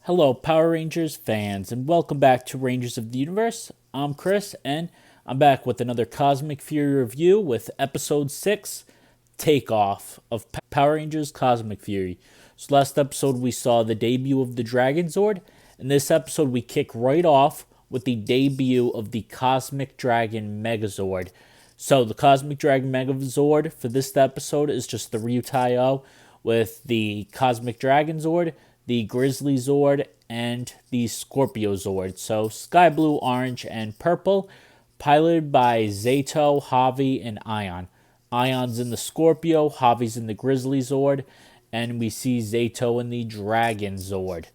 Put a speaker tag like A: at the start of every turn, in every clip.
A: Hello, Power Rangers fans, and welcome back to Rangers of the Universe. I'm Chris, and I'm back with another Cosmic Fury review with Episode 6, Takeoff of Power Rangers Cosmic Fury. So last episode we saw the debut of the Dragon Zord. In this episode we kick right off with the debut of the Cosmic Dragon Megazord. So the Cosmic Dragon Megazord for this episode is just the Ryutai-O with the Cosmic Dragon Zord, the Grizzly Zord, and the Scorpio Zord. So sky blue, orange, and purple, piloted by Zato, Javi, and Ion. Ion's in the Scorpio, Javi's in the Grizzly Zord, and we see Zato in the Dragon Zord.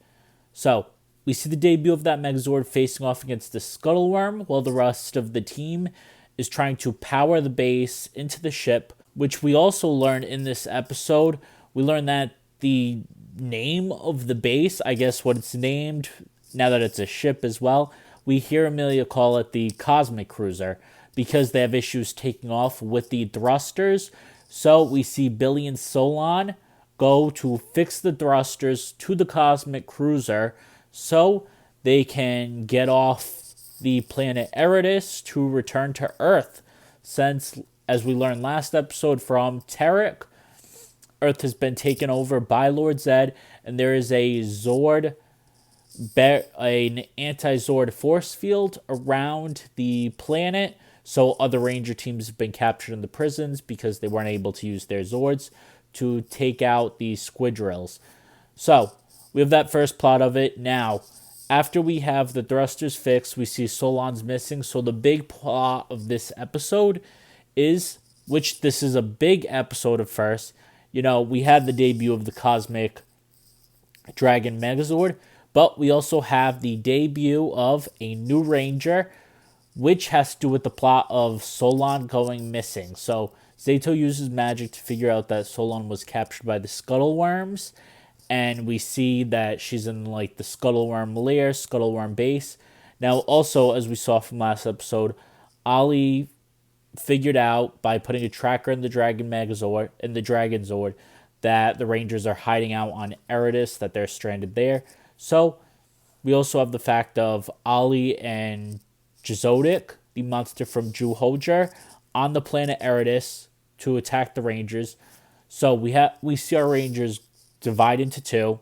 A: So we see the debut of that Megazord facing off against the Scuttleworm, while the rest of the team is trying to power the base into the ship, which we also learn in this episode. We learn that the name of the base, I guess what it's named, now that it's a ship as well, we hear Amelia call it the Cosmic Cruiser because they have issues taking off with the thrusters. So we see Billy and Solon go to fix the thrusters to the Cosmic Cruiser so they can get off the planet Eridus to return to Earth, since, as we learned last episode from Tarek, Earth has been taken over by Lord Zed, and there is a Zord, an anti-Zord force field around the planet. So other Ranger teams have been captured in the prisons because they weren't able to use their Zords to take out the Squidrills. So we have that first plot of it. Now, after we have the thrusters fixed, we see Solon's missing. So the big plot of this episode is, which this is a big episode at first, we had the debut of the Cosmic Dragon Megazord, but we also have the debut of a new Ranger, which has to do with the plot of Solon going missing. So Zato uses magic to figure out that Solon was captured by the Scuttleworms, and we see that she's in the Scuttleworm lair, Scuttleworm base. Now, also, as we saw from last episode, Ollie figured out by putting a tracker in the Dragon Zord, that the Rangers are hiding out on Eridus, that they're stranded there. So we also have the fact of Ollie and Jazodic, the monster from Juhojar, on the planet Eridus to attack the Rangers. So we see our Rangers divide into two.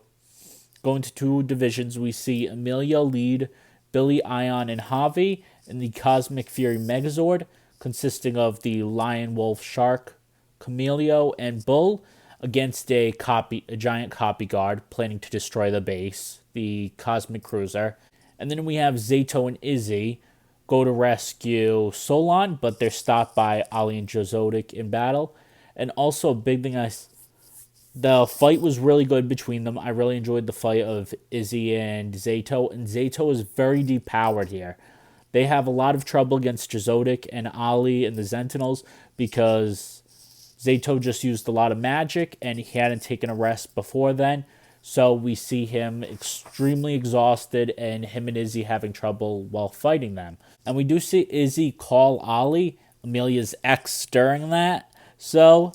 A: Go into two divisions. We see Amelia lead Billy, Ion, and Javi in the Cosmic Fury Megazord, consisting of the Lion, Wolf, Shark, Chameleon, and Bull, against a giant copy guard planning to destroy the base, the Cosmic Cruiser. And then we have Zato and Izzy go to rescue Solon, but they're stopped by Ollie and Jazodic in battle. And also, a big thing, the fight was really good between them. I really enjoyed the fight of Izzy and Zato is very depowered here. They have a lot of trouble against Jazodic and Ollie and the Sentinels because Zato just used a lot of magic and he hadn't taken a rest before then. So we see him extremely exhausted and him and Izzy having trouble while fighting them. And we do see Izzy call Ollie Amelia's ex during that. So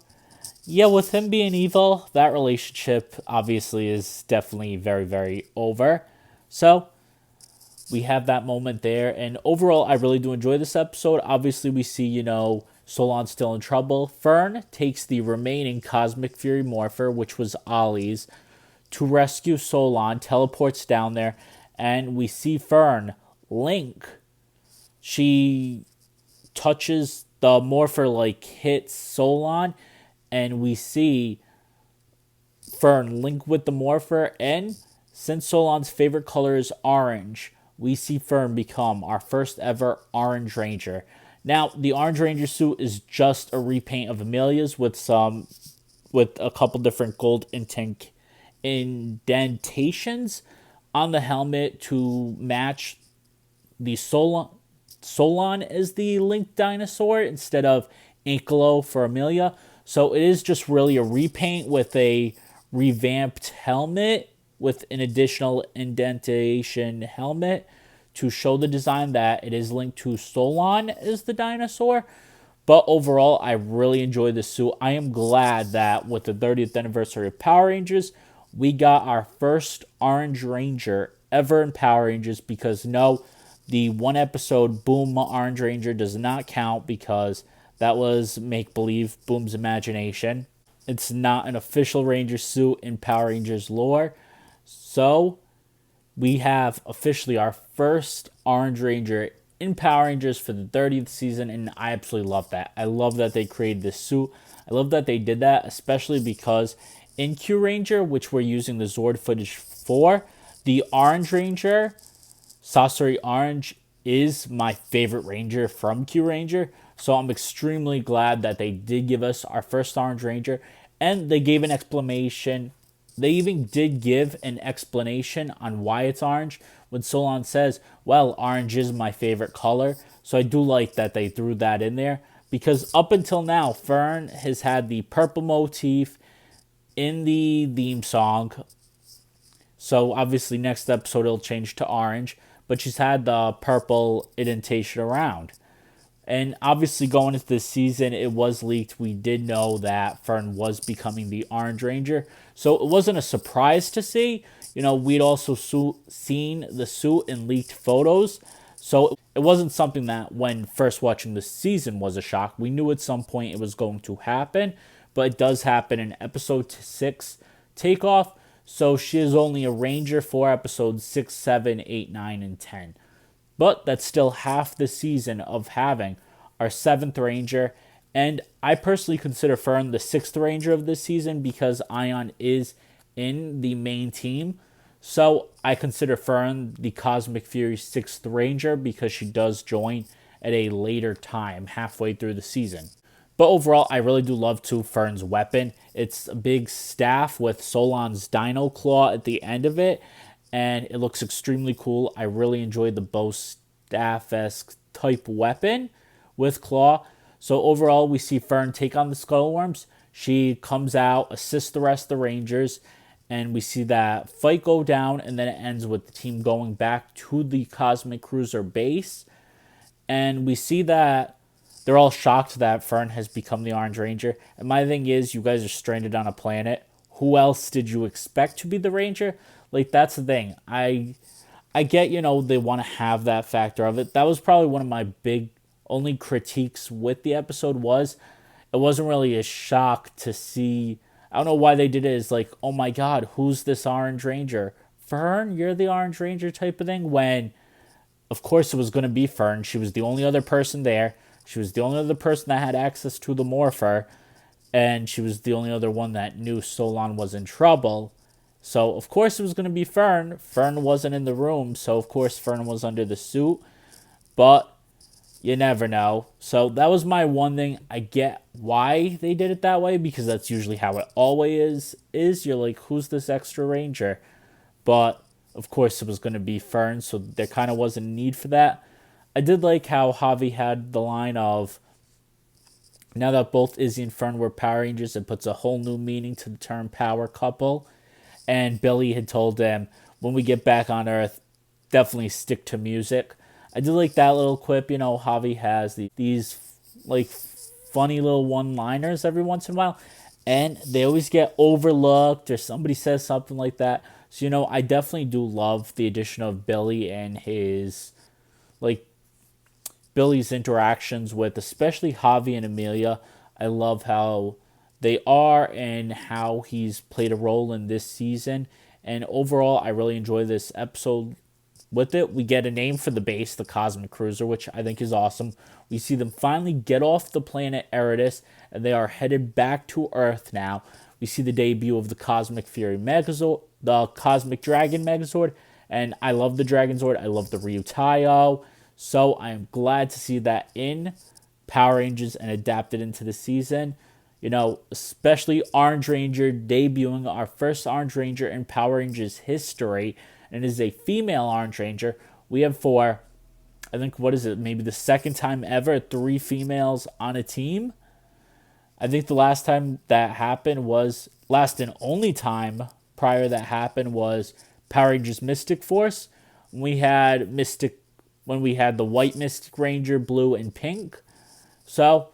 A: yeah, with him being evil, that relationship obviously is definitely very, very over. So we have that moment there, and overall, I really do enjoy this episode. Obviously, we see, Solon's still in trouble. Fern takes the remaining Cosmic Fury Morpher, which was Ollie's, to rescue Solon, teleports down there, and we see Fern link. She touches the Morpher, hits Solon, and we see Fern link with the Morpher, and since Solon's favorite color is orange, we see Fern become our first ever Orange Ranger. Now, the Orange Ranger suit is just a repaint of Amelia's with a couple different gold indentations on the helmet to match the Solon as the Link dinosaur instead of Ankelo for Amelia. So it is just really a repaint with a revamped helmet with an additional indentation helmet to show the design that it is linked to Solon as the dinosaur. But overall, I really enjoyed this suit. I am glad that with the 30th anniversary of Power Rangers, we got our first Orange Ranger ever in Power Rangers because no, the one episode Boom Orange Ranger does not count because that was make believe, Boom's imagination. It's not an official Ranger suit in Power Rangers lore. So we have officially our first Orange Ranger in Power Rangers for the 30th season, and I absolutely love that. I love that they created this suit. I love that they did that, especially because in Q Ranger, which we're using the Zord footage for, the Orange Ranger, Sasori Orange, is my favorite Ranger from Q Ranger. So I'm extremely glad that they did give us our first Orange Ranger, and they gave an explanation. They even did give an explanation on why it's orange when Solon says, well, orange is my favorite color. So I do like that they threw that in there because up until now, Fern has had the purple motif in the theme song. So obviously next episode it'll change to orange, but she's had the purple indentation around. And obviously going into this season, it was leaked. We did know that Fern was becoming the Orange Ranger. So it wasn't a surprise to see. We'd also seen the suit in leaked photos. So it wasn't something that when first watching the season was a shock. We knew at some point it was going to happen. But it does happen in episode 6 Takeoff. So she is only a Ranger for episodes 6, 7, 8, 9, and 10. But that's still half the season of having our 7th Ranger. And I personally consider Fern the 6th Ranger of this season because Ion is in the main team. So I consider Fern the Cosmic Fury 6th Ranger because she does join at a later time, halfway through the season. But overall, I really do love Fern's weapon. It's a big staff with Solon's Dino Claw at the end of it. And it looks extremely cool. I really enjoyed the bow staff-esque type weapon with claw. So overall, we see Fern take on the Skullworms. She comes out, assists the rest of the Rangers, and we see that fight go down, and then it ends with the team going back to the Cosmic Cruiser base. And we see that they're all shocked that Fern has become the Orange Ranger. And my thing is, you guys are stranded on a planet. Who else did you expect to be the Ranger? Like, that's the thing. I get, they want to have that factor of it. That was probably one of my big only critiques with the episode was it wasn't really a shock to see. I don't know why they did it. It's like, oh my God, who's this Orange Ranger? Fern, you're the Orange Ranger type of thing. When, of course, it was going to be Fern. She was the only other person there. She was the only other person that had access to the Morpher. And she was the only other one that knew Solon was in trouble. So, of course, it was going to be Fern. Fern wasn't in the room, so, of course, Fern was under the suit. But you never know. So, that was my one thing. I get why they did it that way, because that's usually how it always is. You're like, who's this extra Ranger? But, of course, it was going to be Fern, so there kind of wasn't a need for that. I did like how Javi had the line of, now that both Izzy and Fern were Power Rangers, it puts a whole new meaning to the term power couple. And Billy had told them, when we get back on Earth, definitely stick to music. I did like that little quip. Javi has these like funny little one-liners every once in a while. And they always get overlooked or somebody says something like that. So, I definitely do love the addition of Billy and Billy's interactions with especially Javi and Amelia. I love how they are and how he's played a role in this season. And overall, I really enjoy this episode with it. We get a name for the base, the Cosmic Cruiser, which I think is awesome. We see them finally get off the planet Eritis, and they are headed back to Earth now. We see the debut of the Cosmic Fury Megazord, the Cosmic Dragon Megazord, and I love the Dragon Zord. I love the Ryutaio. So I am glad to see that in Power Rangers and adapted into the season. Especially Orange Ranger debuting, our first Orange Ranger in Power Rangers history, and it is a female Orange Ranger. We have I think, maybe the second time ever, 3 females on a team. I think the last time that happened last and only time prior that happened was Power Rangers Mystic Force. When we had the white Mystic Ranger, blue and pink. So,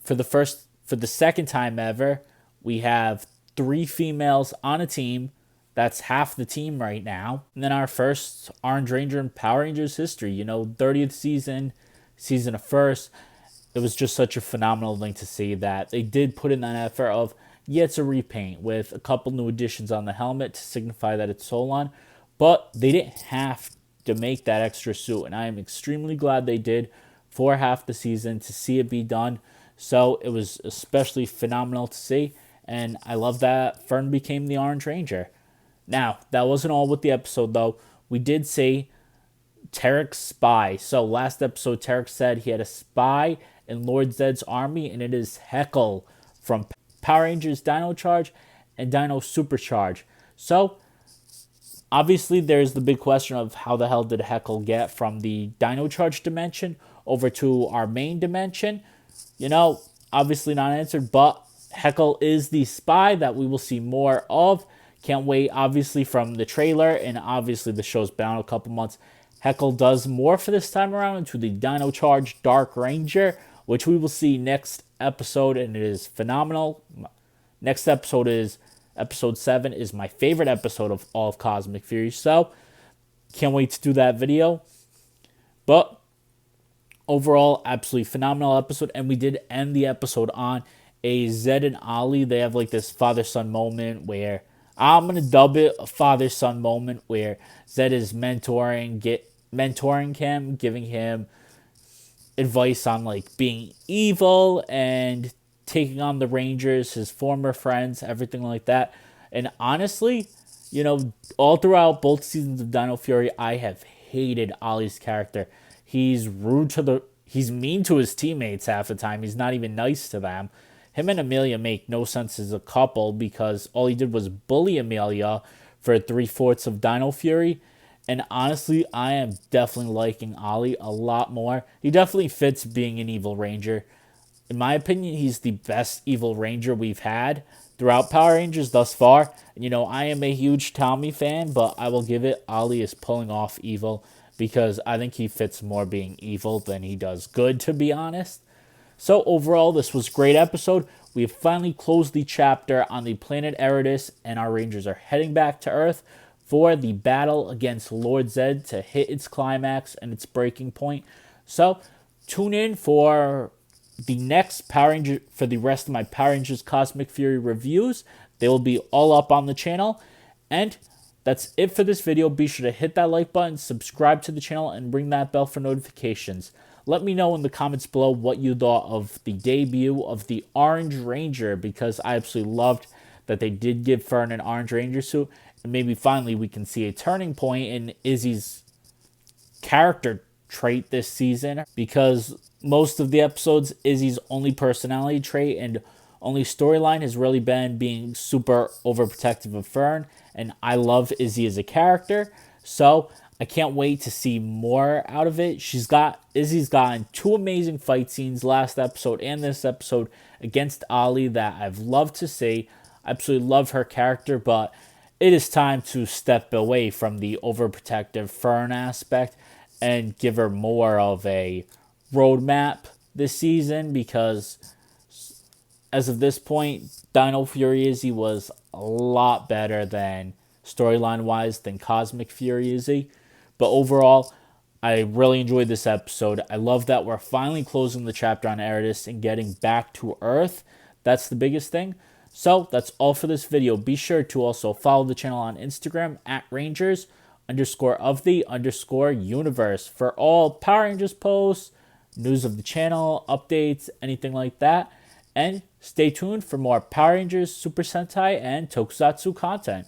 A: for the second time ever, we have 3 females on a team. That's half the team right now. And then our first Orange Ranger in Power Rangers history. 30th season of first. It was just such a phenomenal thing to see that they did put in that effort of, yeah, it's a repaint with a couple new additions on the helmet to signify that it's Solon. But they didn't have to make that extra suit. And I am extremely glad they did for half the season to see it be done. So it was especially phenomenal to see. And I love that Fern became the Orange Ranger. Now, that wasn't all with the episode, though. We did see Tarek's spy. So last episode, Tarek said he had a spy in Lord Zedd's army, and it is Heckle from Power Rangers Dino Charge and Dino Supercharge. So, obviously, there's the big question of how the hell did Heckle get from the Dino Charge dimension over to our main dimension? Obviously not answered, but Heckle is the spy that we will see more of. Can't wait, obviously, from the trailer, and obviously the show's been out a couple months. Heckle does more for this time around into the Dino Charge Dark Ranger, which we will see next episode, and it is phenomenal. Next episode is episode 7, is my favorite episode of all of Cosmic Fury, so can't wait to do that video. But overall, absolutely phenomenal episode, and we did end the episode on a Zedd and Ollie. They have like this father-son moment where I'm going to dub it a father-son moment where Zedd is mentoring him, giving him advice on like being evil and taking on the Rangers, his former friends, everything like that. And honestly, all throughout both seasons of Dino Fury, I have hated Ollie's character. He's he's mean to his teammates half the time. He's not even nice to them. Him and Amelia make no sense as a couple because all he did was bully Amelia for 3/4 of Dino Fury. And honestly, I am definitely liking Ollie a lot more. He definitely fits being an evil ranger. In my opinion, he's the best evil ranger we've had throughout Power Rangers thus far. I am a huge Tommy fan, but I will give it, Ollie is pulling off evil because I think he fits more being evil than he does good, to be honest. So overall, this was a great episode. We have finally closed the chapter on the planet Eritis, and our Rangers are heading back to Earth for the battle against Lord Zedd to hit its climax and its breaking point. So tune in for the next Power Ranger, for the rest of my Power Rangers Cosmic Fury reviews. They will be all up on the channel. And that's it for this video. Be sure to hit that like button, subscribe to the channel, and ring that bell for notifications. Let me know in the comments below what you thought of the debut of the Orange Ranger, because I absolutely loved that they did give Fern an Orange Ranger suit. And maybe finally we can see a turning point in Izzy's character trait this season, because most of the episodes, Izzy's only personality trait and only storyline has really been being super overprotective of Fern, and I love Izzy as a character, so I can't wait to see more out of it. Izzy's gotten 2 amazing fight scenes last episode and this episode against Ollie that I've loved to see. I absolutely love her character, but it is time to step away from the overprotective Fern aspect and give her more of a roadmap this season, because as of this point, Dino Fury Izzy was a lot better than storyline-wise than Cosmic Fury Izzy. But overall, I really enjoyed this episode. I love that we're finally closing the chapter on Eritis and getting back to Earth. That's the biggest thing. So that's all for this video. Be sure to also follow the channel on Instagram at Rangers_of_the_universe for all Power Rangers posts, news of the channel, updates, anything like that. And stay tuned for more Power Rangers, Super Sentai, and Tokusatsu content.